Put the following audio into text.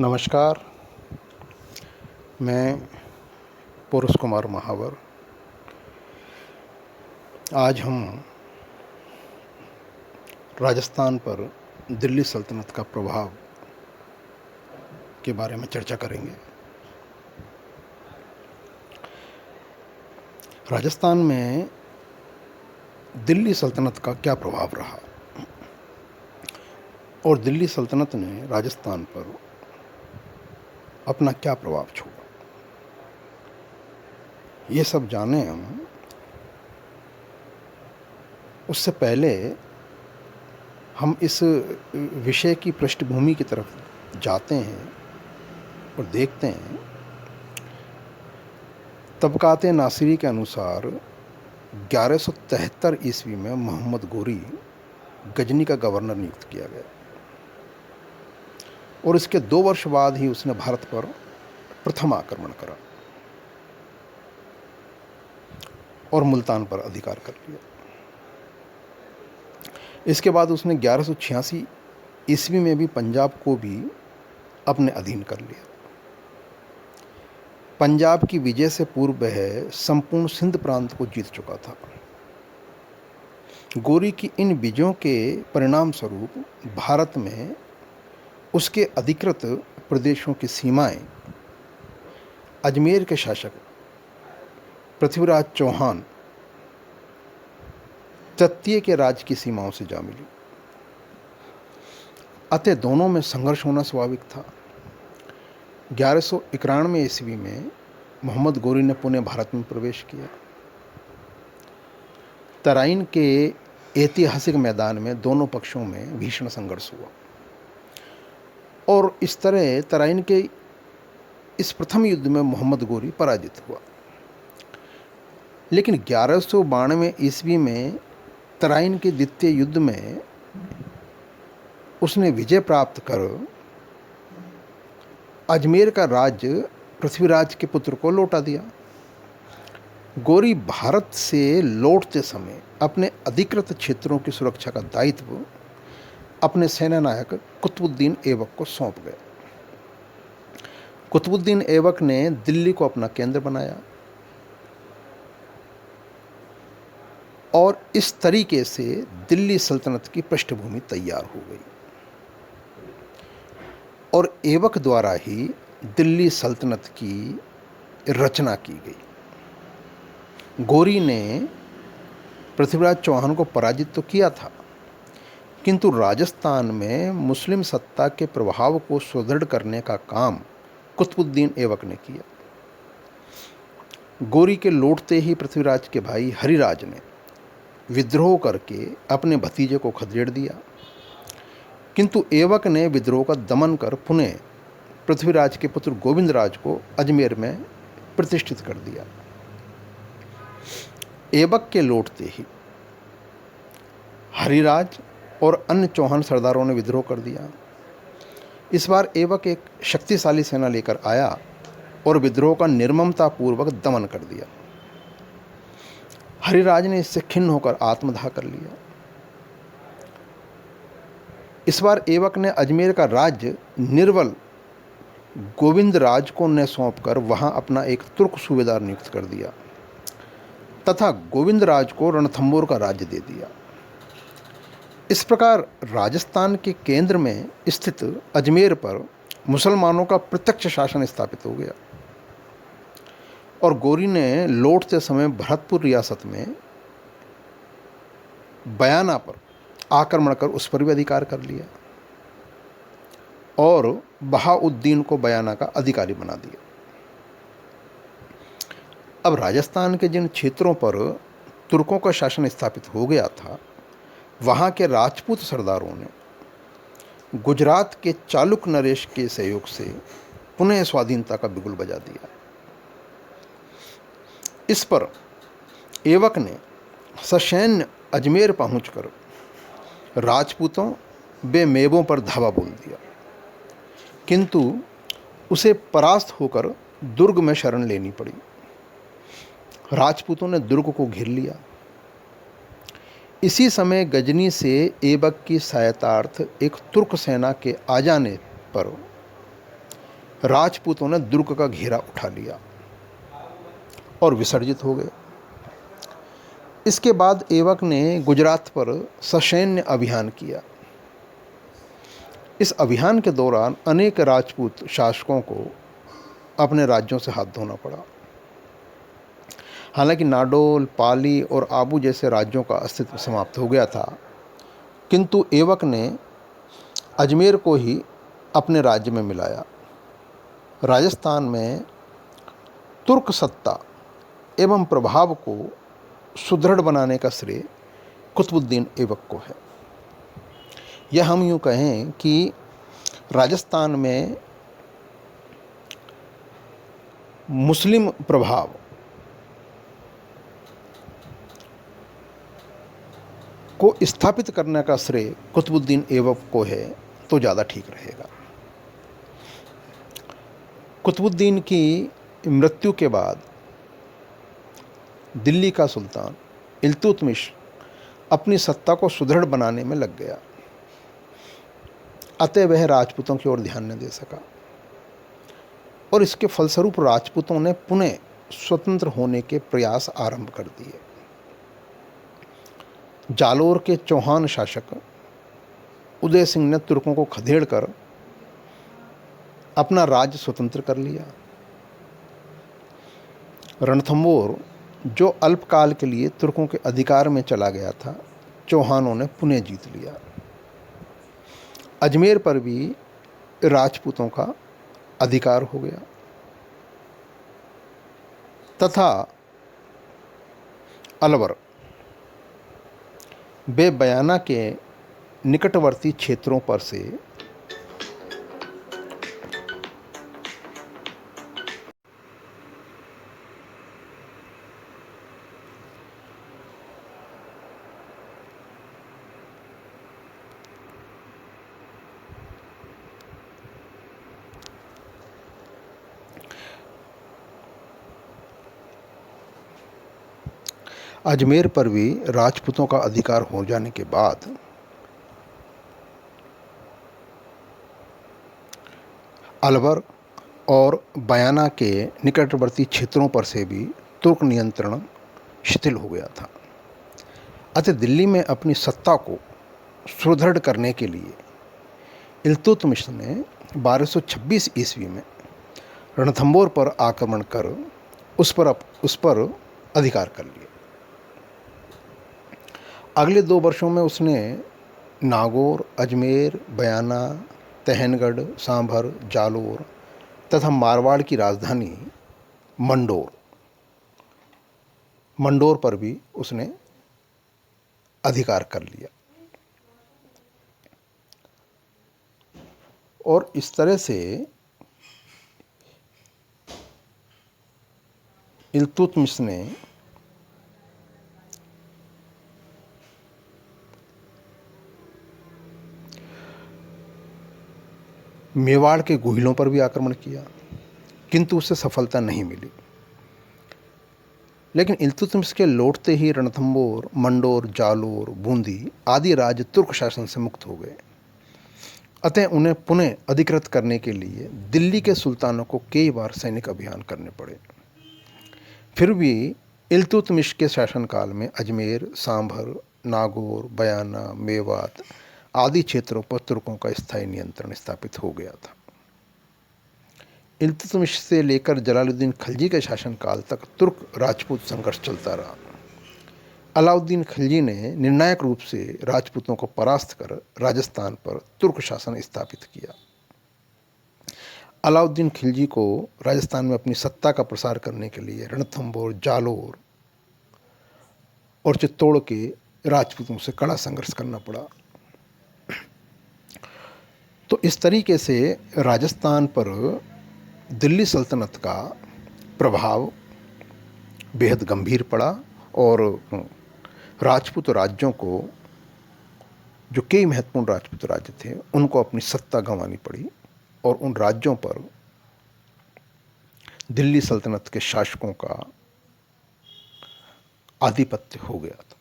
नमस्कार। मैं पुरुष कुमार महावर। आज हम राजस्थान पर दिल्ली सल्तनत का प्रभाव के बारे में चर्चा करेंगे। राजस्थान में दिल्ली सल्तनत का क्या प्रभाव रहा और दिल्ली सल्तनत ने राजस्थान पर अपना क्या प्रभाव छोड़ा, ये सब जाने हम। उससे पहले हम इस विषय की पृष्ठभूमि की तरफ जाते हैं और देखते हैं। तबकाते नासिरी के अनुसार 1173 ईस्वी में मोहम्मद गोरी गजनी का गवर्नर नियुक्त किया गया और इसके 2 वर्ष बाद ही उसने भारत पर प्रथम आक्रमण करा और मुल्तान पर अधिकार कर लिया। इसके बाद उसने 1186 ईस्वी में भी पंजाब को भी अपने अधीन कर लिया। पंजाब की विजय से पूर्व वह संपूर्ण सिंध प्रांत को जीत चुका था। गोरी की इन विजयों के परिणाम स्वरूप भारत में उसके अधिकृत प्रदेशों की सीमाएं अजमेर के शासक पृथ्वीराज चौहान तृतीय के राज की सीमाओं से जा मिली। अतः दोनों में संघर्ष होना स्वाभाविक था। 1191 ईस्वी में मोहम्मद गोरी ने पुनः भारत में प्रवेश किया। तराइन के ऐतिहासिक मैदान में दोनों पक्षों में भीषण संघर्ष हुआ और इस तरह तराइन के इस प्रथम युद्ध में मोहम्मद गोरी पराजित हुआ। लेकिन 1192 ईस्वी में तराइन के द्वितीय युद्ध में उसने विजय प्राप्त कर अजमेर का राज्य पृथ्वीराज के पुत्र को लौटा दिया। गोरी भारत से लौटते समय अपने अधिकृत क्षेत्रों की सुरक्षा का दायित्व अपने सेनानायक कुतुबुद्दीन ऐबक को सौंप गए। कुतुबुद्दीन ऐबक ने दिल्ली को अपना केंद्र बनाया और इस तरीके से दिल्ली सल्तनत की पृष्ठभूमि तैयार हो गई और ऐबक द्वारा ही दिल्ली सल्तनत की रचना की गई। गोरी ने पृथ्वीराज चौहान को पराजित तो किया था, किंतु राजस्थान में मुस्लिम सत्ता के प्रभाव को सुदृढ़ करने का काम कुतुबुद्दीन ऐबक ने किया। गोरी के लौटते ही पृथ्वीराज के भाई हरिराज ने विद्रोह करके अपने भतीजे को खदेड़ दिया, किंतु ऐबक ने विद्रोह का दमन कर पुनः पृथ्वीराज के पुत्र गोविंदराज को अजमेर में प्रतिष्ठित कर दिया। ऐबक के लौटते ही हरिराज और अन्य चौहान सरदारों ने विद्रोह कर दिया। इस बार ऐबक एक शक्तिशाली सेना लेकर आया और विद्रोह का निर्ममतापूर्वक दमन कर दिया। हरिराज ने इससे खिन्न होकर आत्मदाह कर लिया। इस बार ऐबक ने अजमेर का राज्य निर्वल गोविंदराज को न सौंपकर वहां अपना एक तुर्क सूबेदार नियुक्त कर दिया तथा गोविंदराज को रणथंबोर का राज्य दे दिया। इस प्रकार राजस्थान के केंद्र में स्थित अजमेर पर मुसलमानों का प्रत्यक्ष शासन स्थापित हो गया और गोरी ने लौटते समय भरतपुर रियासत में बयाना पर आक्रमण कर उस पर भी अधिकार कर लिया और बहाउद्दीन को बयाना का अधिकारी बना दिया। अब राजस्थान के जिन क्षेत्रों पर तुर्कों का शासन स्थापित हो गया था, वहाँ के राजपूत सरदारों ने गुजरात के चालुक नरेश के सहयोग से पुनः स्वाधीनता का बिगुल बजा दिया। इस पर ऐबक ने ससैन्य अजमेर पहुंचकर राजपूतों व मेबों पर धावा बोल दिया, किंतु उसे परास्त होकर दुर्ग में शरण लेनी पड़ी। राजपूतों ने दुर्ग को घेर लिया। इसी समय गजनी से ऐबक की सहायतार्थ एक तुर्क सेना के आ जाने पर राजपूतों ने दुर्ग का घेरा उठा लिया और विसर्जित हो गए। इसके बाद ऐबक ने गुजरात पर ससैन्य अभियान किया। इस अभियान के दौरान अनेक राजपूत शासकों को अपने राज्यों से हाथ धोना पड़ा। हालांकि नाडोल, पाली और आबू जैसे राज्यों का अस्तित्व समाप्त हो गया था, किंतु ऐबक ने अजमेर को ही अपने राज्य में मिलाया। राजस्थान में तुर्क सत्ता एवं प्रभाव को सुदृढ़ बनाने का श्रेय कुतुबुद्दीन ऐबक को है। यह हम यूँ कहें कि राजस्थान में मुस्लिम प्रभाव को स्थापित करने का श्रेय कुतुबुद्दीन ऐबक को है तो ज़्यादा ठीक रहेगा। कुतुबुद्दीन की मृत्यु के बाद दिल्ली का सुल्तान इल्तुतमिश अपनी सत्ता को सुदृढ़ बनाने में लग गया, अतः वह राजपूतों की ओर ध्यान न दे सका और इसके फलस्वरूप राजपूतों ने पुनः स्वतंत्र होने के प्रयास आरंभ कर दिए। जालोर के चौहान शासक उदय सिंह ने तुर्कों को खदेड़कर अपना राज्य स्वतंत्र कर लिया। रणथंभौर, जो अल्पकाल के लिए तुर्कों के अधिकार में चला गया था, चौहानों ने पुनः जीत लिया। अजमेर पर भी राजपूतों का अधिकार हो गया तथा अलवर वे बयाना के निकटवर्ती क्षेत्रों पर से अजमेर पर भी राजपूतों का अधिकार हो जाने के बाद अलवर और बयाना के निकटवर्ती क्षेत्रों पर से भी तुर्क नियंत्रण शिथिल हो गया था। अतः दिल्ली में अपनी सत्ता को सुदृढ़ करने के लिए इल्तुतमिश ने 1226 ईस्वी में रणथंभौर पर आक्रमण कर उस पर अधिकार कर लिया। अगले 2 वर्षों में उसने नागौर, अजमेर, बयाना, तहनगढ़, सांभर, जालोर तथा मारवाड़ की राजधानी मंडोर पर भी उसने अधिकार कर लिया। और इस तरह से इल्तुतमिश ने मेवाड़ के गुहिलों पर भी आक्रमण किया, किंतु उसे सफलता नहीं मिली। लेकिन इल्तुतमिश के लौटते ही रणथंभौर, मंडोर, जालोर, बूंदी आदि राज्य तुर्क शासन से मुक्त हो गए। अतः उन्हें पुनः अधिकृत करने के लिए दिल्ली के सुल्तानों को कई बार सैनिक अभियान करने पड़े। फिर भी इल्तुतमिश के शासनकाल में अजमेर, सांभर, नागौर, बयाना, मेवात आदि क्षेत्रों पर तुर्कों का स्थायी नियंत्रण स्थापित हो गया था। इल्तुतमिश से लेकर जलालुद्दीन खिलजी के शासनकाल तक तुर्क राजपूत संघर्ष चलता रहा। अलाउद्दीन खिलजी ने निर्णायक रूप से राजपूतों को परास्त कर राजस्थान पर तुर्क शासन स्थापित किया। अलाउद्दीन खिलजी को राजस्थान में अपनी सत्ता का प्रसार करने के लिए रणथंभौर, जालोर और चित्तौड़ के राजपूतों से कड़ा संघर्ष करना पड़ा। तो इस तरीके से राजस्थान पर दिल्ली सल्तनत का प्रभाव बेहद गंभीर पड़ा और राजपूत राज्यों को, जो कई महत्वपूर्ण राजपूत राज्य थे, उनको अपनी सत्ता गंवानी पड़ी और उन राज्यों पर दिल्ली सल्तनत के शासकों का आधिपत्य हो गया था।